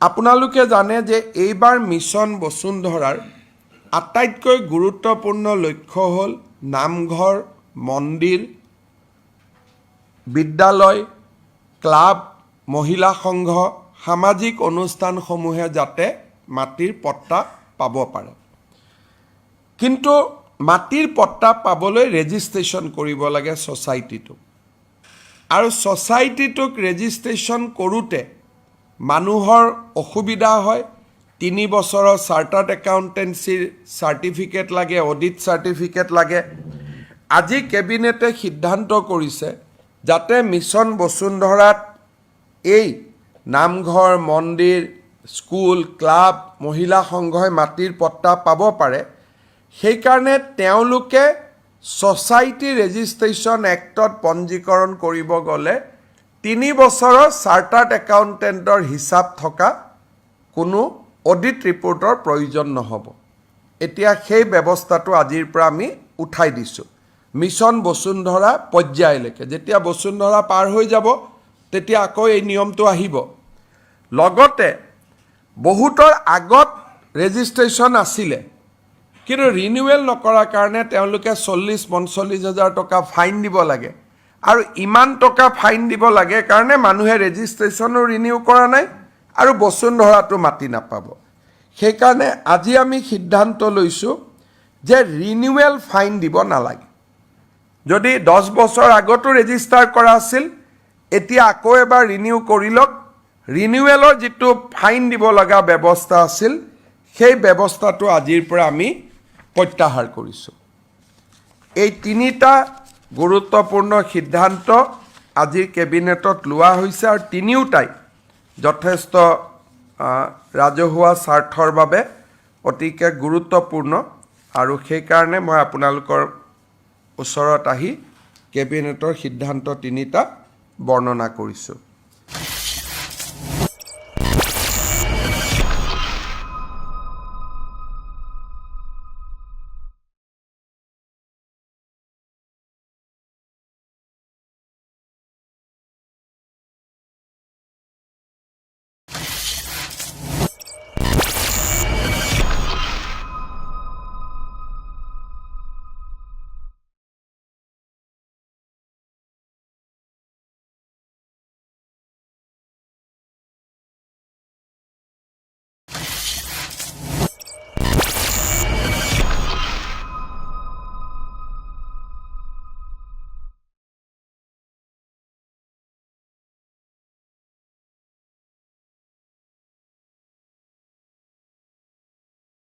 আপোনালোকে জানে যে এইবাৰ মিছন বসুন্ধৰাৰ আটাইতকৈ গুৰুত্বপূৰ্ণ লক্ষ্য হ'ল নামঘৰ, মন্দিৰ, বিদ্যালয়, ক্লাব, মহিলা সংঘ, সামাজিক অনুষ্ঠানসমূহে যাতে মাটিৰ পট্টা পাব পাৰে। কিন্তু মাটিৰ পট্টা পাবলৈ ৰেজিষ্ট্ৰেশ্যন কৰিব লাগে ছ'চাইটিটোক। আৰু ছ'চাইটিটোক ৰেজিষ্ট্ৰেশ্যন কৰোঁতে মানুহৰ অসুবিধা হয়। 3 বছৰৰ চাৰ্টাৰ্ড একাউণ্টেঞ্চিৰ চাৰ্টিফিকেট লাগে, অডিট চাৰ্টিফিকেট লাগে। আজি কেবিনেটে সিদ্ধান্ত কৰিছে যাতে মিছন বসুন্ধৰাত এই নামঘৰ, মন্দিৰ, স্কুল, ক্লাব, মহিলা সংঘই মাটিৰ পট্টা পাব পাৰে। সেইকাৰণে তেওঁলোকে ছ'চাইটি ৰেজিষ্ট্ৰেশ্যন এক্টত পঞ্জীকৰণ কৰিব গ'লে 3 বছৰৰ চাৰ্টাৰ্ড একাউণ্টেণ্টৰ হিচাপ থকা কোনো অডিট ৰিপৰ্টৰ প্ৰয়োজন নহ'ব। এতিয়া সেই ব্যৱস্থাটো আজিৰ পৰা আমি উঠাই দিছোঁ মিছন বসুন্ধৰা পৰ্যায়লৈকে। যেতিয়া বসুন্ধৰা পাৰ হৈ যাব তেতিয়া আকৌ এই নিয়মটো আহিব। লগতে বহুতৰ আগত ৰেজিষ্ট্ৰেশ্যন আছিলে, কিন্তু ৰিনিউৱেল নকৰাৰ কাৰণে তেওঁলোকে 40-45 হাজাৰ টকা ফাইন দিব লাগে। আৰু ইমান টকা ফাইন দিব লাগে কাৰণে মানুহে ৰেজিষ্ট্ৰেশ্যনো ৰিনিউ কৰা নাই আৰু বসুন্ধৰাটো মাটি নাপাব। সেইকাৰণে আজি আমি সিদ্ধান্ত লৈছোঁ যে ৰিনিউৱেল ফাইন দিব নালাগে। যদি 10 বছৰ আগতো ৰেজিষ্টাৰ কৰা আছিল, এতিয়া আকৌ এবাৰ ৰিনিউ কৰি লওক। ৰিনিউৱেলৰ যিটো ফাইন দিব লগা ব্যৱস্থা আছিল, সেই ব্যৱস্থাটো আজিৰ পৰা আমি প্ৰত্যাহাৰ কৰিছোঁ। এই 3টা গুৰুত্বপূৰ্ণ সিদ্ধান্ত আজিৰ কেবিনেটত লোৱা হৈছে আৰু 3টাই যথেষ্ট ৰাজহুৱা স্বাৰ্থৰ বাবে অতিকে গুৰুত্বপূৰ্ণ। আৰু সেইকাৰণে মই আপোনালোকৰ ওচৰত আহি কেবিনেটৰ সিদ্ধান্ত 3টা বৰ্ণনা কৰিছোঁ।